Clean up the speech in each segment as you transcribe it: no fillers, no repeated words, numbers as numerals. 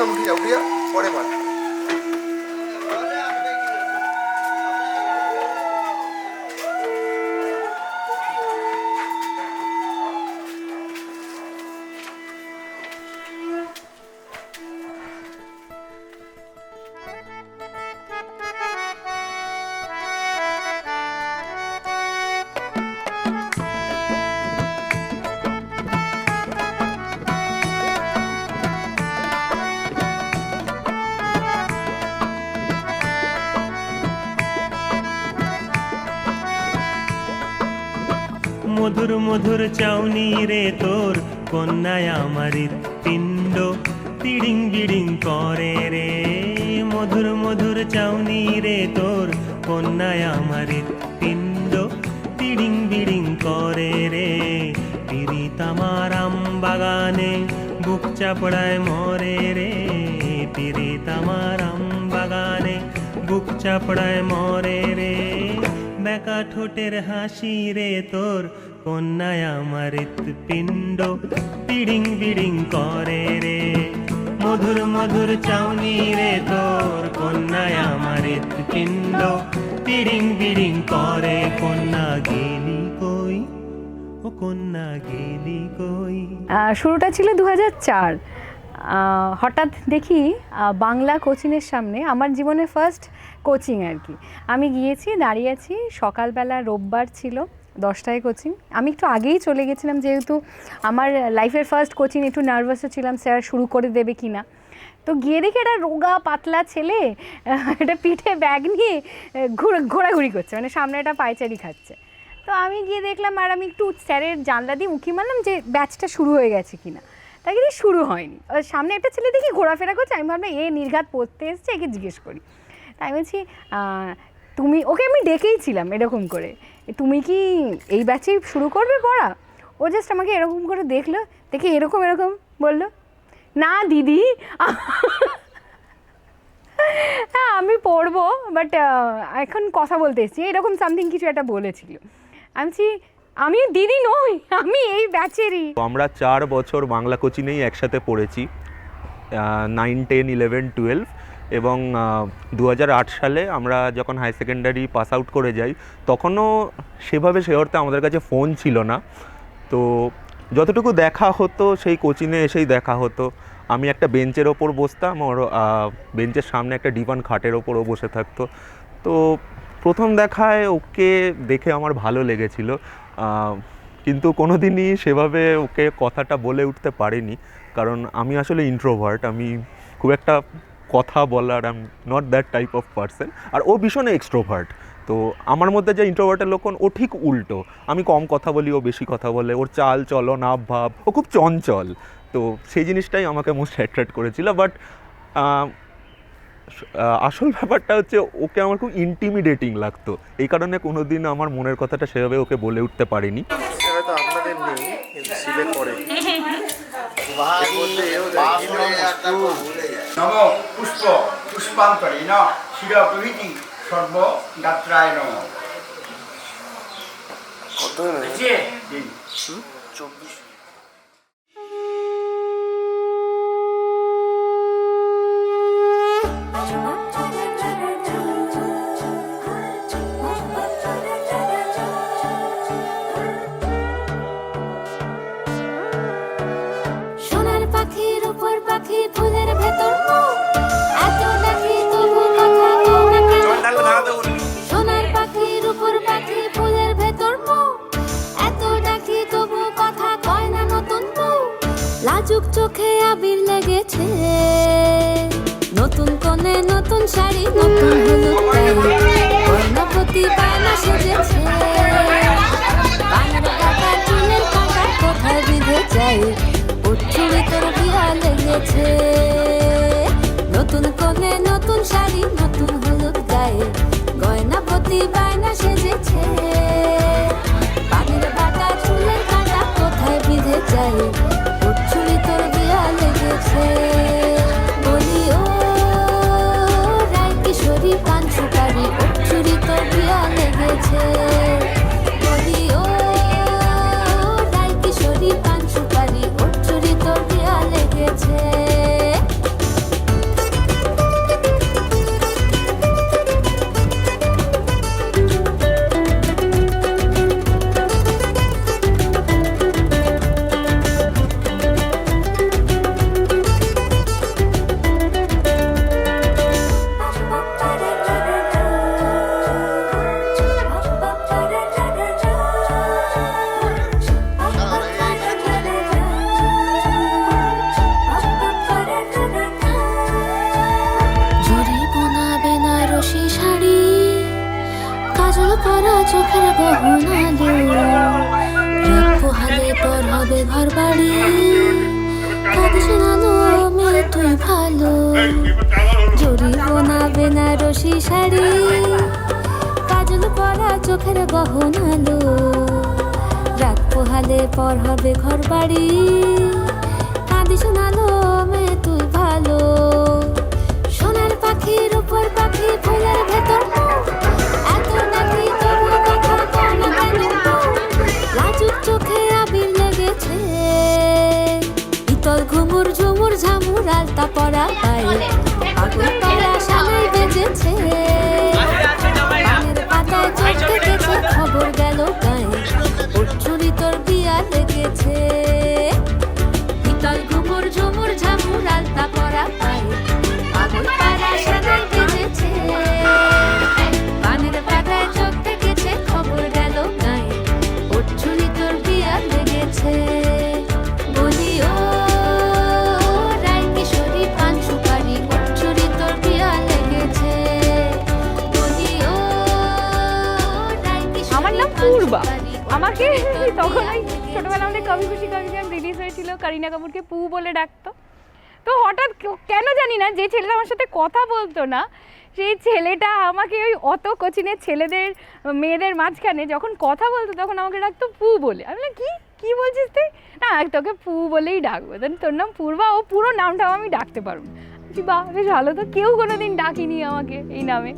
উঠে যা পরে মার। মধুর মধুর চাউনি রে তোর কন্যায় আমার পিণ্ড তিড়িং বিড়িং করে রে। মধুর মধুর চাউনি রে তোর কন্যায় আমার পিণ্ড তিড়িং বিড়িং করে রে। পিরিত আমার আম বাগানে বুক চাপড়ায় মরে রে। পিরিত আমার আম বাগানে বুক চাপড়ায় মরে রে। বেকা ঠোঁটের হাসি রে তোর কন্যায় আমার পিণ্ড পিড়িং বিড়িং করে রে। মধুর মধুর চাউনি রে তোর কন্যায় আমার পিণ্ড পিড়িং বিড়িং করে। কন্যা গেলি কই, ও কন্যা গেলি কই। শুরুটা ছিল 2004। হঠাৎ দেখি বাংলা কোচিংয়ের সামনে, আমার জীবনে ফার্স্ট কোচিং আর কি, আমি গিয়েছি, দাঁড়িয়ে আছি, সকালবেলা রোববার ছিল, 10টায় কোচিং। আমি একটু আগেই চলে গেছিলাম যেহেতু আমার লাইফের ফার্স্ট কোচিং, একটু নার্ভাসও ছিলাম স্যার শুরু করে দেবে কি না। তো গিয়ে দেখি একটা রোগা পাতলা ছেলে একটা পিঠে ব্যাগ নিয়ে ঘোরাঘুরি করছে, মানে সামনে একটা পায়চারি খাচ্ছে। তো আমি গিয়ে দেখলাম, আর আমি একটু স্যারের জানলা দিয়ে উঁকি মারলাম যে ব্যাচটা শুরু হয়ে গেছে কিনা। তাকে দিয়ে শুরু হয়নি, সামনে একটা ছেলে দেখি ঘোরাফেরা করছে। আমি ভাবলাম এ নির্ঘাত পড়তে এসছে, একে জিজ্ঞেস করি। তাই বলছি, তুমি, ওকে আমি ডেকেইছিলাম এরকম করে, তুমি কি এই ব্যাচেই শুরু করবে পড়া? ও জাস্ট আমাকে এরকম করে দেখলো, দেখে এরকম এরকম বললো, না দিদি হ্যাঁ আমি পড়বো, বাট এখন কথা বলতে এসেছি, এরকম সামথিং কিছু একটা বলেছিল। আমি দিদি নই, আমি এই ব্যাচেরই। আমরা 4 বছর বাংলা কোচিংয়েই একসাথে পড়েছি, 9, 10, 11, 12, এবং 2008 সালে আমরা যখন হাই সেকেন্ডারি পাস আউট করে যাই, তখনও সেভাবে সে অর্থে আমাদের কাছে ফোন ছিল না। তো যতটুকু দেখা হতো সেই কোচিংয়ে এসেই দেখা হতো। আমি একটা বেঞ্চের ওপর বসতাম, ওর বেঞ্চের সামনে একটা ডিভান খাটের ওপরও বসে থাকতো। তো প্রথম দেখায় ওকে দেখে আমার ভালো লেগেছিল, কিন্তু কোনো দিনই সেভাবে ওকে কথাটা বলে উঠতে পারিনি, কারণ আমি আসলে ইন্ট্রোভার্ট, আমি খুব একটা কথা বলার, I am not that type of person. আর ও ভীষণ এক্সট্রোভার্ট, তো আমার মধ্যে যে ইন্ট্রোভার্টের লক্ষণ, ও ঠিক উল্টো। আমি কম কথা বলি, ও বেশি কথা বলে, ওর চাল চলন আব ভাব, ও খুব চঞ্চল। তো সেই জিনিসটাই আমাকে মোস্ট অ্যাট্রাক্ট করেছিল। বাট আসল ব্যাপারটা হচ্ছে ওকে আমার খুব ইন্টিমিডেটিং লাগতো, এই কারণে কোনো দিন আমার মনের কথাটা সেভাবে ওকে বলে উঠতে পারিনি। হয়তো আপনাদের নেই, কিন্তু সিলে করে। নম পুষ্প পুষ্পান্তরে ন শির প্রভৃতি সর্বগাত্রায় নম। কত দিন 24। সোনার পাখির উপর পাখি ফুলের ভেতর এত ডাকি তবু কথা কও না কেন? সোনার পাখির উপর পাখি ফুলের ভেতর এত ডাকি তবু কথা কয় না নতুন বউ। লাজুক চোখে আবির লেগেছে, নতুন কোণে নতুন শাড়ি, নতুন হলুদ কর্ণপতি বায়না সেজেছে। বাংলা কাটা চুলের কাঁটা কোথায় বিঁধে যায়, উচ্ছুরি তোর বিয়া লেগেছে। নতুন কোণে নতুন শাড়ি, নতুন হলুদ গায়ে, গয়না প্রতি বায়না সেজেছে। পানির বাটা চুলের কাঁটা কোথায় বিঁধে যায়, উচ্ছুরি তোর বিয়া লেগেছে। বলি ও রায় কিশোরী পান সুপারি, উচ্ছুরি তোর বিয়া লেগেছে। বলি ও রায় কিশোরী পান সুপারি, উচ্ছুরি তোর বিয়া লেগেছে। চোখের গহনালো রাত পোহালে পর হবে ঘর বাড়ি কাঁদিস না লো মেয়ে তুই ভালো জড়িব না বেনারসি শাড়ি কাজল পরা চোখের গহনালো রাত পোহালে পর হবে ঘর বাড়ি কাঁদিস না লো মেয়ে তুই ভালো সোনার পাখির উপর পাখি ফুলের ভেতর এত নাকি তবু কথা কও না কেন লাজুক চোখে আবির লেগেছে ইতল ঘুমুর ঝুমুর ঝামুর আলতা পরা পায়ে পাগল পাড়া সানাই বেজেছে পানের পাতায় চোখ দেখেছে খবর গেল গায়ে ওর চুরি তোর বিয়া লেগেছে ইতল ঘুমুর ঝুমুর ঝামুর আলতা পরা পায়ে পাগল পাড়া সানাই বেজেছে পানের পাতায় চোখ দেখেছে খবর গেল গায়ে ওর চুরি তোর বিয়া লেগেছে বলি ও রায় কিশোরী পান সুপারি ওর চুরি তোর বিয়া লেগেছে বলি ও রায় কিশোরী আমার নাম পান পূর্বা। সুপারি, ওর আমাকে চুরি তোর তখন বিয়া ওই লেগেছে। ছোটবেলা আমাদের কবি খুশি কবি গান রিলিজ হয়েছিল, করিনা কাপুরকে পু বলে ডাকতো। তো হঠাৎ কেন জানি না যে ছেলেটা আমার সাথে কথা বলতো না সেই ছেলেটা আমাকে ওই অত কোচিনের ছেলেদের মেয়েদের মাঝখানে যখন কথা বলতো তখন আমাকে ডাকতো পু বলে। আমি বললাম কি বলছিস তুই? না তোকে পু বলেই ডাকবো। দেন তোর নাম পূর্বা, ও পুরো নামটাও আমি ডাকতে পারবো। বাহ বেশ ভালো, তো কেউ কোনোদিন ডাকিনি আমাকে এই নামে।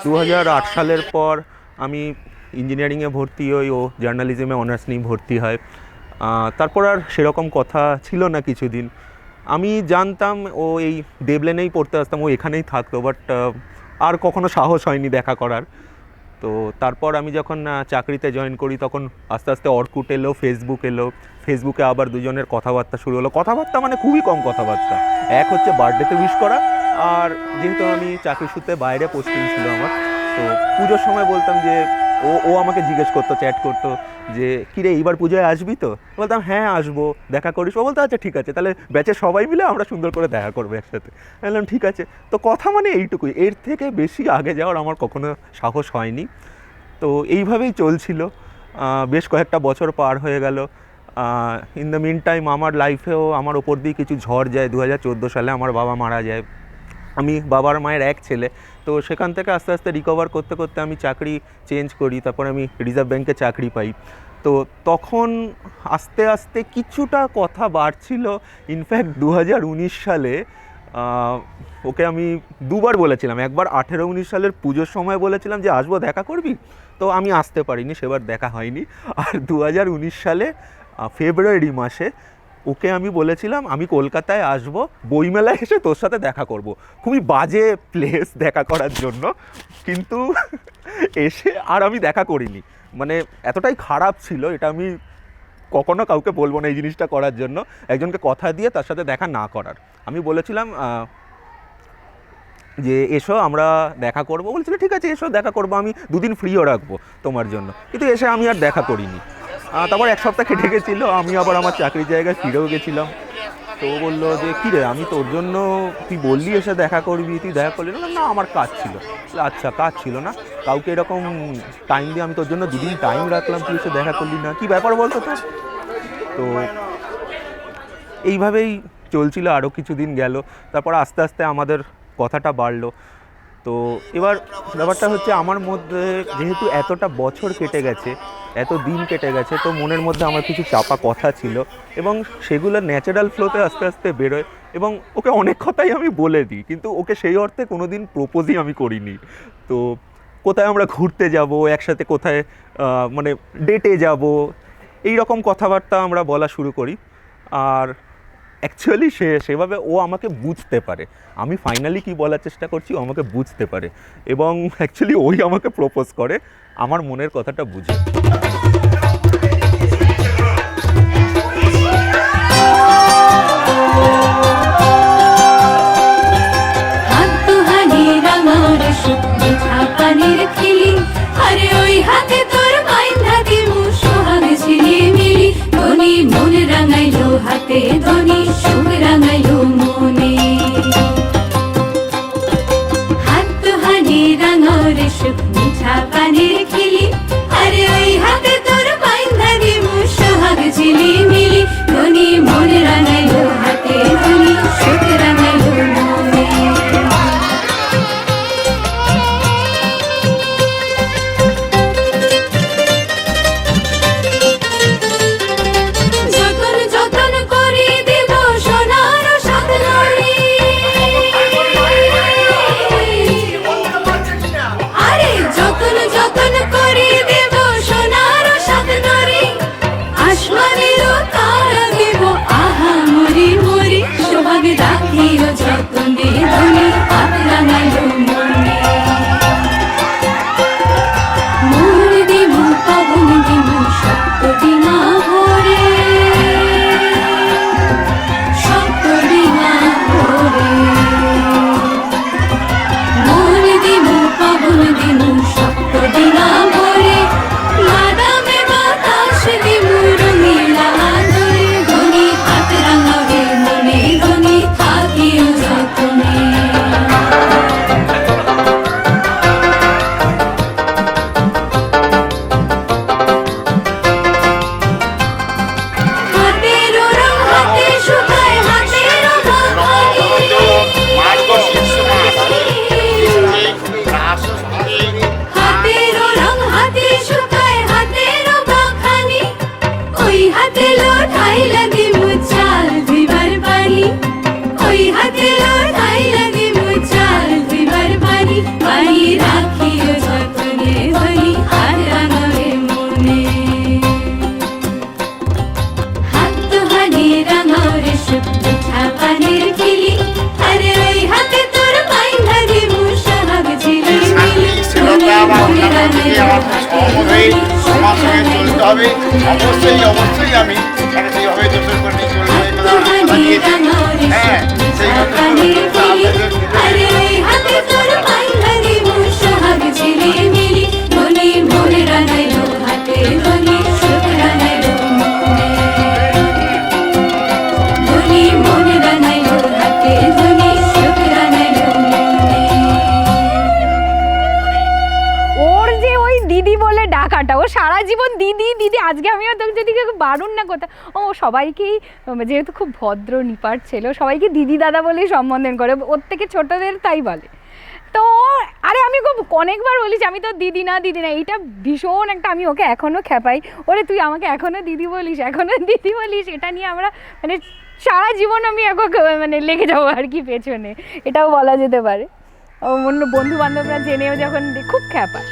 2008 সালের পর আমি ইঞ্জিনিয়ারিংয়ে ভর্তি হই, ও জার্নালিজমে অনার্স নিয়ে ভর্তি হয়। তারপর আর সেরকম কথা ছিল না কিছুদিন। আমি জানতাম ও এই দেবলেনেই পড়তে আসতাম, ও এখানেই থাকতো, বাট আর কখনো সাহস হয়নি দেখা করার। তো তারপর আমি যখন চাকরিতে জয়েন করি তখন আস্তে আস্তে অর্কুট এলো, ফেসবুক এলো। ফেসবুকে আবার দুজনের কথাবার্তা শুরু হলো। কথাবার্তা মানে খুবই কম কথাবার্তা। এক হচ্ছে বার্থডেতে উইশ করা, আর যেহেতু আমি চাকরি সূত্রে বাইরে পোস্টিং ছিল আমার, তো পুজোর সময় বলতাম যে ও আমাকে জিজ্ঞেস করতো, চ্যাট করতো যে কিরে এইবার পুজোয় আসবি তো? বলতাম হ্যাঁ আসবো, দেখা করিস। ও বলতো আচ্ছা ঠিক আছে, তাহলে ব্যাচের সবাই মিলে আমরা সুন্দর করে দেখা করবো একসাথে। আমি বললাম ঠিক আছে। তো কথা মানে এইটুকুই, এর থেকে বেশি আগে যাওয়ার আমার কখনো সাহস হয়নি। তো এইভাবেই চলছিল, বেশ কয়েকটা বছর পার হয়ে গেল। ইন দ্য মিন টাইম আমার লাইফেও আমার ওপর দিয়ে কিছু ঝড় যায়। 2014 সালে আমার বাবা মারা যায়। আমি বাবার মায়ের এক ছেলে, তো সেখান থেকে আস্তে আস্তে রিকভার করতে করতে আমি চাকরি চেঞ্জ করি। তারপর আমি রিজার্ভ ব্যাংকে চাকরি পাই। তো তখন আস্তে আস্তে কিছুটা কথা বাড়ছিল। ইনফ্যাক্ট 2019 সালে ওকে আমি দুবার বলেছিলাম, একবার 18-19 সালের পুজোর সময় বলেছিলাম যে আসবো দেখা করবি, তো আমি আসতে পারিনি, সেবার দেখা হয়নি। আর 2019 সালে ফেব্রুয়ারি মাসে ওকে আমি বলেছিলাম আমি কলকাতায় আসবো, বইমেলায় এসে তোর সাথে দেখা করব। খুবই বাজে প্লেস দেখা করার জন্য, কিন্তু এসে আর আমি দেখা করিনি। মানে এতটাই খারাপ ছিল, এটা আমি কখনো কাউকে বলবো না এই জিনিসটা করার জন্য, একজনকে কথা দিয়ে তার সাথে দেখা না করার। আমি বলেছিলাম যে এসো আমরা দেখা করবো, বলছিল ঠিক আছে এসো দেখা করবো, আমি 2 দিন ফ্রিও রাখবো তোমার জন্য। কিন্তু এসে আমি আর দেখা করিনি। তারপর 1 সপ্তাহ কেটে গেছিলো, আমি আবার আমার চাকরির জায়গায় ফিরেও গেছিলাম। তো ও বললো যে কী রে, আমি তোর জন্য, তুই বললি এসে দেখা করবি, তুই দেখা করলি না? না আমার কাজ ছিল। আচ্ছা কাজ ছিল না, কাউকে এরকম টাইম দিয়ে আমি তোর জন্য 2 দিন টাইম রাখলাম, তুই এসে দেখা করলি না, কী ব্যাপার বলতো তোর? তো এইভাবেই চলছিল, আরও কিছুদিন গেল। তারপর আস্তে আস্তে আমাদের কথাটা বাড়লো। তো এবার ব্যাপারটা হচ্ছে আমার মধ্যে যেহেতু এতটা বছর কেটে গেছে, এত দিন কেটে গেছে, তো মনের মধ্যে আমার কিছু চাপা কথা ছিল এবং সেগুলো ন্যাচারাল ফ্লোতে আস্তে আস্তে বেরোয়। এবং ওকে অনেক কথাই আমি বলে দিই, কিন্তু ওকে সেই অর্থে কোনো দিন প্রপোজই আমি করিনি। তো কোথায় আমরা ঘুরতে যাব একসাথে, কোথায় মানে ডেটে যাব, এই রকম কথাবার্তা আমরা বলা শুরু করি। আর অ্যাকচুয়ালি সেভাবে ও আমাকে বুঝতে পারে, আমি ফাইনালি কি বলার চেষ্টা করছি ও আমাকে বুঝতে পারে, এবং অ্যাকচুয়ালি ওই আমাকে প্রপোজ করে আমার মনের কথাটা বুঝে। হাত দুহানি রাঙার শুকনো ছাপানির খিলি, আরে ওই হাতে তোর বাইন্ধা দিমু সোহাগ ঝিলিমিলি। ধনী মন রাঙাইলো হাতে, ধনী সুখ রাঙাইলো মনে। হাত দুহানি রাঙার শুকনো ছাপানির খিলি, আরে ওই হাতে তোর বাইন্ধা দিমু সোহাগ ঝিলিমিলি। ধনী মন রাঙাইলো হাতে, ধনী সুখ রাঙাইলো মনে। যতন যতন করে দেব সোনার সাত লড়ি, আরে যতন যতন করে দেব সোনার সাত লড়ি। আসমানেরও তারা দেব আহা মরি মরি, সোহাগ রাখিও যতনে, ধনী হাত রাঙাইলো মনে। মন দিমু পবন দিমু সপ্ত ডিঙা ভরে, সপ্ত ডিঙা ভরে। মন দিমু পবন দিমু সপ্ত ডিঙা ভরে, বাদামে বাতাস দিমু রঙিলা আদরে। ধনী হাত রাঙাবে মনে, ধনী থাকিও যতনে। হাতেরও রং হাতে শুকায়, হাতেরও ভাঙানি। হাতেরও রং হাতে শুকায়, হাতেরও ভাঙানি। ওই হাতে লোটাইলা দিমু চাল ধুইবার পানি, ওই হাতে লোটাইলা দিমু চাল ধুইবার পানি। পানি রাখিও যতনে, ধনী হাত রাঙাবে মনে। হাত দুহানি রাঙার শুকনো ছাপানির খিলি, আরে ওই হাতে তোর বাইন্ধা দিমু সোহাগ ঝিলিমিলি। ধনী মন রাঙাইলো হাতে, ধনী সুখ রাঙাইলো হবে মনে। অবশ্যই অবশ্যই আমি তাহলে সেইভাবে দোষের করে নিয়ে চলবো। হাত দুহানি রাঙার শুকনো ছাপানির খিলি, আরে ওই হাতে তোর বাইন্ধা দিমু সোহাগ ঝিলিমিলি। ধনী মন রাঙাইলো হাতে, ধনী সুখ ওইদিকে বারণ না কোথাও, ও সবাইকেই যেহেতু খুব ভদ্র নিপাট ছিল সবাইকে দিদি দাদা বলেই সম্বোধন করে, ওর থেকে ছোটদের তাই বলে। তো আরে আমি খুব অনেকবার বলিস আমি তো দিদি না এইটা ভীষণ একটা, আমি ওকে এখনও খেপাই, ওরে তুই আমাকে এখনও দিদি বলিস এটা নিয়ে আমরা মানে সারা জীবন আমি এখন মানে লেগে যাবো আর কি পেছনে, এটাও বলা যেতে পারে। অন্য বন্ধু বান্ধবরা জেনেও যখন খুব খেপায়।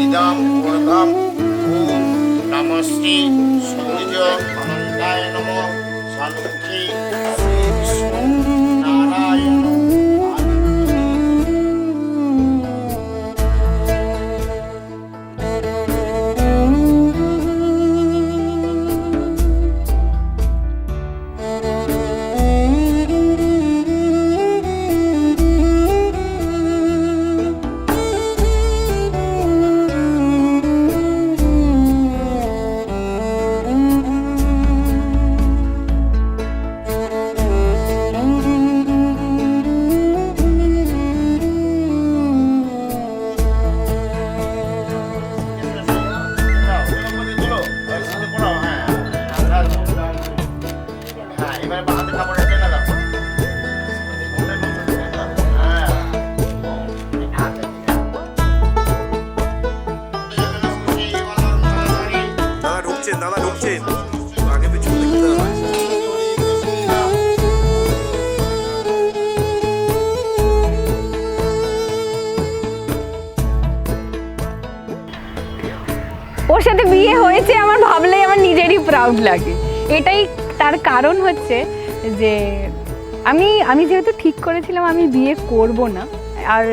ইদম ঊর্ধ্বম ওম নমস্তে সূর্য অনন্তায় নমঃ সন্মুখে শ্রী বিষ্ণু নারায়ণ এবার বাঁধতে কাপড় রেখে না দাও। দাদা ঢুকছেন আগে পিছু দেখতে হবে। ওর সাথে বিয়ে হয়েছে আমার ভাবলেই আমার নিজেরই প্রাউড লাগে। এটাই তার কারণ হচ্ছে যে আমি যেহেতু ঠিক করেছিলাম আমি বিয়ে করব না, আর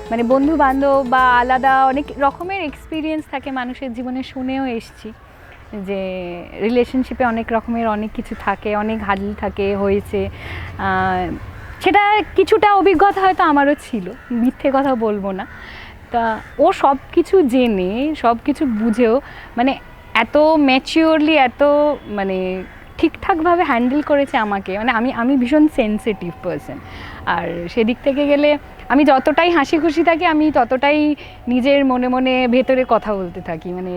মানে বন্ধু বান্ধব বা আলাদা অনেক রকমের এক্সপিরিয়েন্স থাকে মানুষের জীবনে, শুনেও এসছি যে রিলেশনশিপে অনেক রকমের অনেক কিছু থাকে, অনেক হাল থাকে হয়েছে, সেটা কিছুটা অভিজ্ঞতা হয়তো আমারও ছিল, মিথ্যে কথা বলবো না। তা ও সব কিছু জেনে সব কিছু বুঝেও মানে এত ম্যাচিওরলি এত মানে ঠিকঠাকভাবে হ্যান্ডেল করেছে আমাকে, মানে আমি ভীষণ সেন্সিটিভ পারসন, আর সেদিক থেকে গেলে আমি যতটাই হাসি খুশি থাকি আমি ততটাই নিজের মনে মনে ভেতরে কথা বলতে থাকি, মানে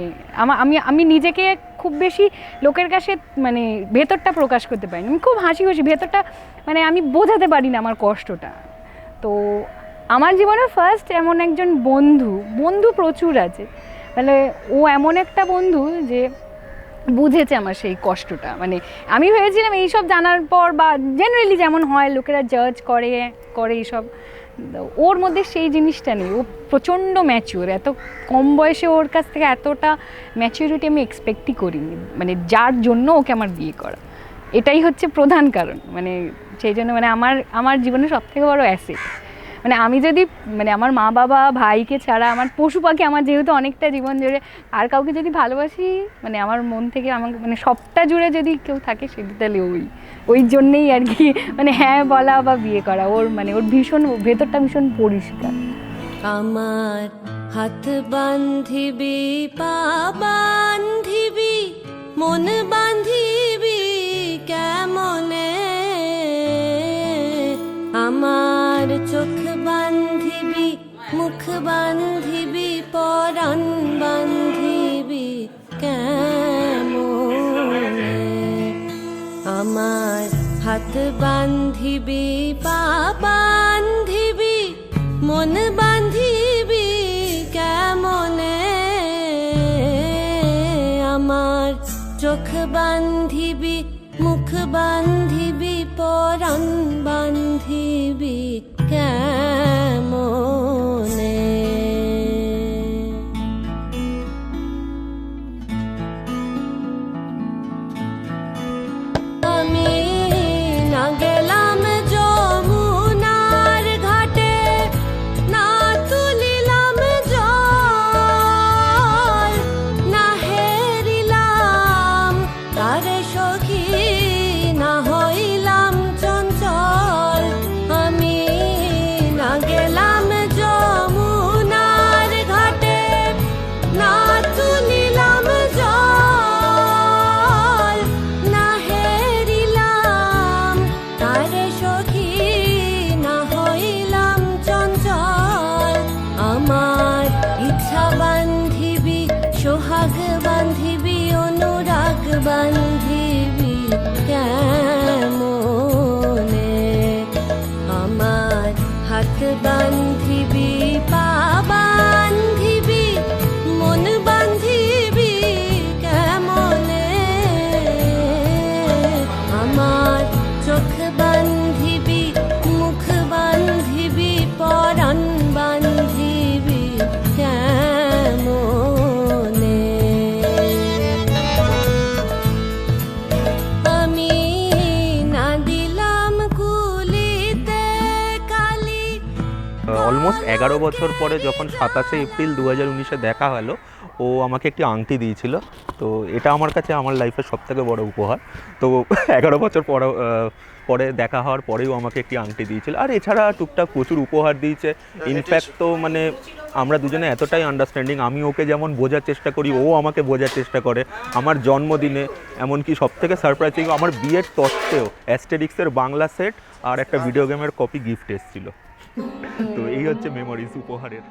আমি নিজেকে খুব বেশি লোকের কাছে মানে ভেতরটা প্রকাশ করতে পারি না, আমি খুব হাসি খুশি ভেতরটা, মানে আমি বোঝাতে পারি না আমার কষ্টটা। তো আমার জীবনে ফার্স্ট এমন একজন বন্ধু প্রচুর আছে, মানে ও এমন একটা বন্ধু যে বুঝেছে আমার সেই কষ্টটা। মানে আমি ভেবেছিলাম এইসব জানার পর বা জেনারেলি যেমন হয় লোকেরা জাজ করে এইসব, ওর মধ্যে সেই জিনিসটা নেই, ও প্রচণ্ড ম্যাচিওর, এত কম বয়সে ওর কাছ থেকে এতটা ম্যাচিউরিটি আমি এক্সপেক্টই করিনি, মানে যার জন্য ওকে আমার বিয়ে করা, এটাই হচ্ছে প্রধান কারণ। মানে সেই জন্য মানে আমার জীবনে সবথেকে বড় অ্যাসেট, মানে আমি যদি মানে আমার মা বাবা ভাইকে ছাড়া আমার পশু পাখি আমার যেহেতু অনেকটা জীবন জুড়ে, আর কাউকে যদি ভালোবাসি মানে আমার মন থেকে আমার মানে সবটা জুড়ে যদি কেউ থাকে সেটা তাহলে ওই জন্যেই আর কি মানে হ্যাঁ বলা বা বিয়ে করা। ওর মানে ওর ভীষণ ভেতরটা ভীষণ পরিষ্কার। আমার হাত বান্ধিবি পা বান্ধিবি মন বান্ধিবি কেমনে, আমার চোখ বান্ধিবি মুখ বান্ধিবি পরাণ বান্ধিবি কেমনে, আমার হাত বান্ধিবি পা বান্ধিবি মন বান্ধিবি কেমনে, আমার চোখ বান্ধিবি মুখ বান্ধিবি পরাণ বান্ধিবি কেমনে। আমি না গেলাম যমুনার ঘাটে, না তুলিলাম জল, না হেরিলাম তারে সখী, না হইলাম চঞ্চল, আমি সখী না হইলাম চঞ্চল আমার ইচ্ছা বান্ধিবি সোহাগ বান্ধিবি অনুরাগ বান্ধিবি কেমনে আমার হাত বান্ধিবি পা বান্ধিবি মন বান্ধিবি কেমনে আমার চোখ বান্ধিবি মুখ বান্ধিবি পরাণ বান্ধিবি কেমনে আমি না দিলাম কুলিতে কালি অলমোস্ট 11 বছর পরে যখন 27শে এপ্রিল 2019-এ দেখা হলো, ও আমাকে একটি আংটি দিয়েছিল। তো এটা আমার কাছে আমার লাইফের সবথেকে বড় উপহার। তো 11 বছর পরে দেখা হওয়ার পরেও আমাকে একটি আংটি দিয়েছিল। আর এছাড়া টুকটাক প্রচুর উপহার দিয়েছে। ইনফ্যাক্ট তো মানে আমরা দুজনে এতটাই আন্ডারস্ট্যান্ডিং, আমি ওকে যেমন বোঝার চেষ্টা করি, ও আমাকে বোঝার চেষ্টা করে। আমার জন্মদিনে, এমনকি সবথেকে সারপ্রাইজিং আমার বিয়ের তত্ত্বেও অ্যাস্টেরিক্সের বাংলা সেট আর একটা ভিডিও গেমের কপি গিফট এসেছিল। তো এই হচ্ছে মেমোরিজ উপহারের।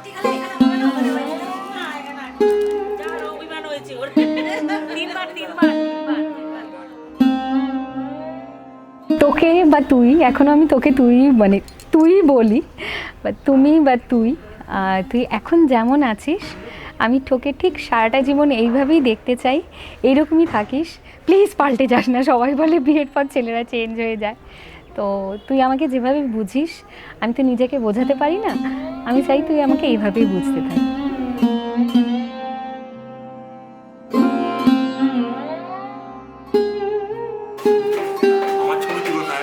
ঠিক আছে। তোকে বা তুই, এখনও আমি তোকে তুই মানে তুই বলি, বা তুমি বা তুই তুই এখন যেমন আছিস, আমি তোকে ঠিক সারাটা জীবন এইভাবেই দেখতে চাই, এইরকমই থাকিস। প্লিজ পাল্টে যাস না। সবাই বলে বিয়ের পর ছেলেরা চেঞ্জ হয়ে যায়, তো তুই আমাকে যেভাবে বুঝিস, আমি তো নিজেকে বোঝাতে পারি না, আমি চাই তুই আমাকে এইভাবেই বুঝতে থাক। আমার ছবি তুলো না।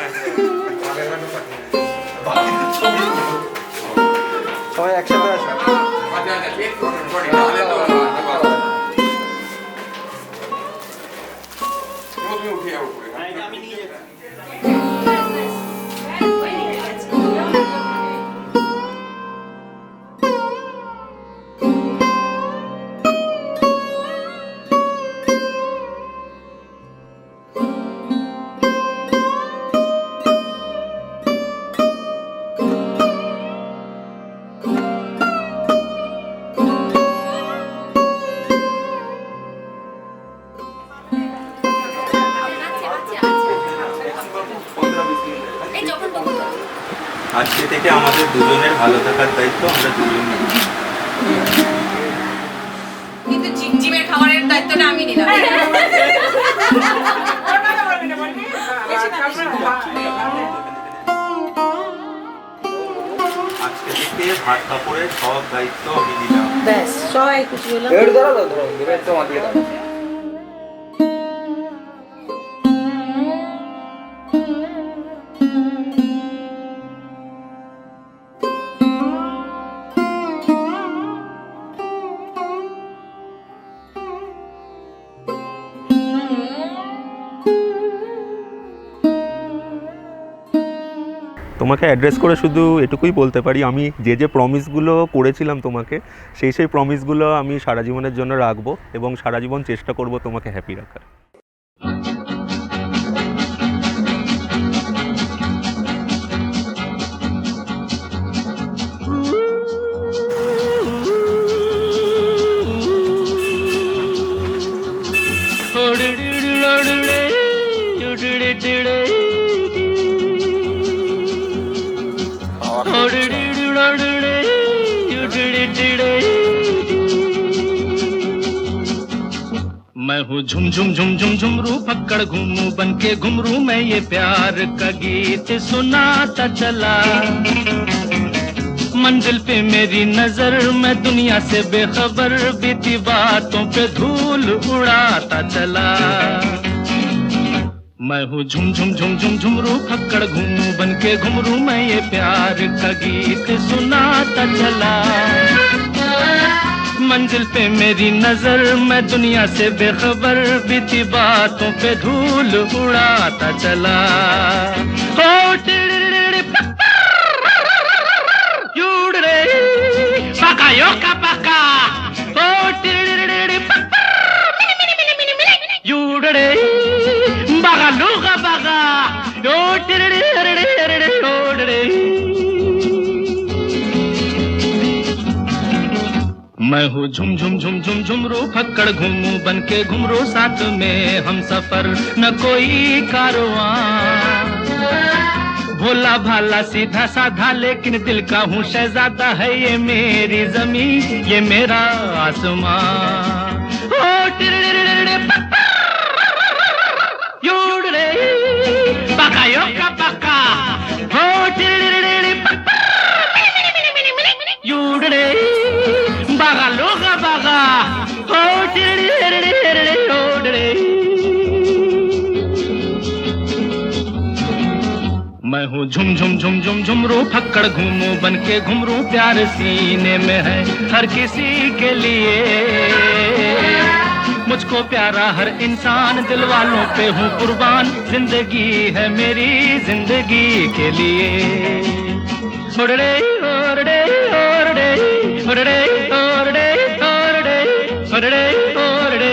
সবাই একসাথে আসো। আজকে থেকে আমাদের দুজনের ভালো থাকার দায়িত্ব আমরা দুজন নিই। কিন্তু জিমের খাবারের দায়িত্বটা আমি নিলাম। আজকে থেকে ভাত কাপড়ের সব দায়িত্ব আমি নিলাম। ব্যাস সবাই খুশি হলাম। তোমাকে অ্যাড্রেস করে শুধু এটুকুই বলতে পারি, আমি যে প্রমিসগুলো করেছিলাম তোমাকে, সেই প্রমিসগুলো আমি সারা জীবনের জন্য রাখবো এবং সারা জীবন চেষ্টা করব তোমাকে হ্যাপি রাখার। टिड़े मैं हूँ झुम झुम झुम झुम झुमरू पकड़ घूमू बन के घुमरू मैं ये प्यार का गीत सुनाता चला मंजिल पे मेरी नजर मैं दुनिया से बेखबर बीती बातों पे धूल उड़ाता चला मैं हूँ झुम झुम झुम झुम झुमरू फक्कड़ घूमू बन के घुमरू मैं ये प्यार का गीत सुनाता चला मंजिल पे मेरी नजर मैं दुनिया से बेखबर बीती बातों पे धूल उड़ाता चला ओ टिड़िड़िड़ि युड़रे पका यो का पका ओ टिड़िड़िड़ि युड़रे बगा लूगा बगा यो टिड़िड़िड़ि युड़रे मैं हूँ झुम झुम झुम झुम झुमरू फक्कड़ घूमू बन के घुमरू साथ में हम सफर न कोई कारवां भोला भाला सीधा साधा लेकिन दिल का हूँ शहजादा है ये मेरी जमीन ये मेरा आसमां ओ टिड़िड़िड़ि युड़रे पका यो का पका ओ टिड़िड़िड़ि युड़रे बागा लोगा बागा हो टिड़िड़िड़ि ओड़रे मैं हूँ झुम झुम झुम झुम झुमरू फक्कड़ घूमू बन के घुमरू प्यार सीने में है हर किसी के लिए मुझको प्यारा हर इंसान दिल वालों पे हूँ कुर्बान जिंदगी है मेरी जिंदगी के लिए ओड़रे ओड़रे ओड़रे ओड़रे ओड़रे ओड़रे ओड़रे ओड़रे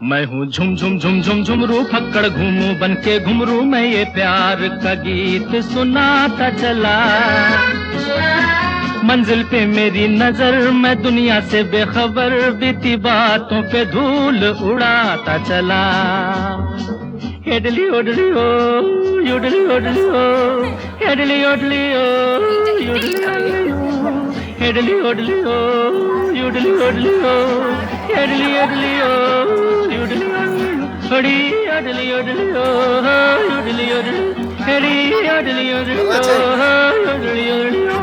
मैं हूँ झुम झुम झुम झुम झुमरू फक्कड़ घूमू बन के घुमरू मैं ये प्यार का गीत सुनाता चला मंजिल पे मेरी नजर मैं दुनिया से बेखबर बीती बातों पे धूल उड़ाता चला Headley ओडली O युडली ओडली O Headley ओडली O युडली Headley ओडली O युडली ओडली O Headley ओडली O युडली ओडली ओडली ओडली O युडली ओडली Heidi ओडली ओडली O युडली ओडली O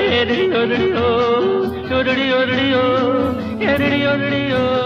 Headley ओडली O युडली ओडली O Headley ओडली O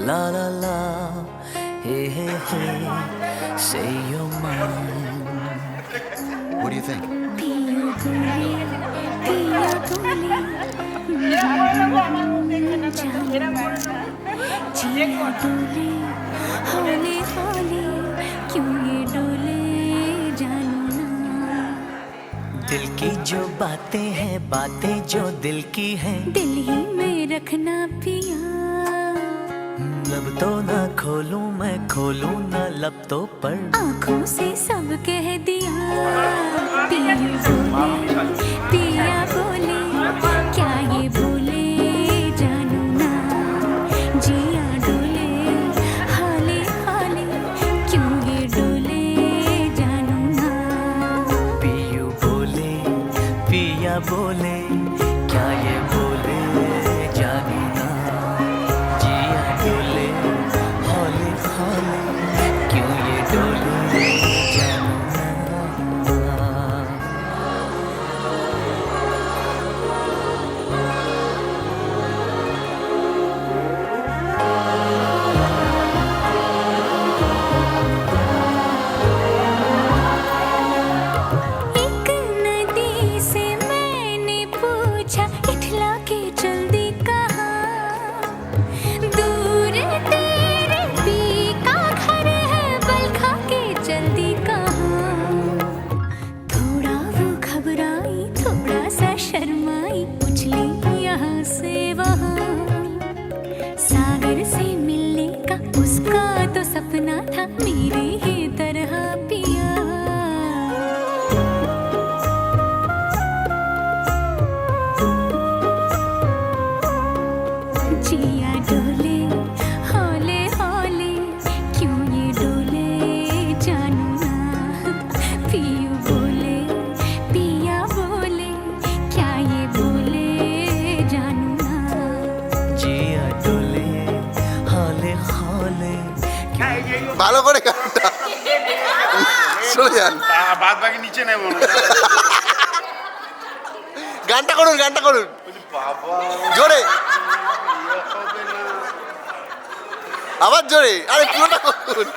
La la la, hey hey hey, say you're mine. What do you think? हौले हौले क्यों ये डोले जानू ना दिल की जो बातें हैं, बातें जो दिल की हैं, दिल ही में रखना पिया लब तो ना खोलूं मैं, खोलूं ना लब तो पर आँखों से सब कह दिया पिया बोले पिया बोले क्या ये बोले जानू ना जिया डोले हाले हाले क्यों ये डोले जानू ना पियू बोले पिया बोले क्या ये बोले जानू ना जिया डोले हौले हौले क्यों ये डोले जानू ना एक नदी से मैंने पूछा इठला के जल्दी कहाँ दूर तेरे पी का घर है बलखा के जल्दी कहाँ थोड़ा वो घबराई थोड़ा सा शर्माई उछली यहाँ से वहाँ सागर से मिलने का उसका तो सपना था मेरे ही तरह पिया जिया डोले हौले हौले क्यों ये डोले जानू ना पियू बोले पिया बोले क्या ये बोले जानू ना जिया डोले हौले हौले ভালো করে গানটা শুনে যান। বাদ বাকি নিচে নেব গানটা করুন, গানটা করুন জোরে, আবার জোরে, আরে পুরোটা করুন।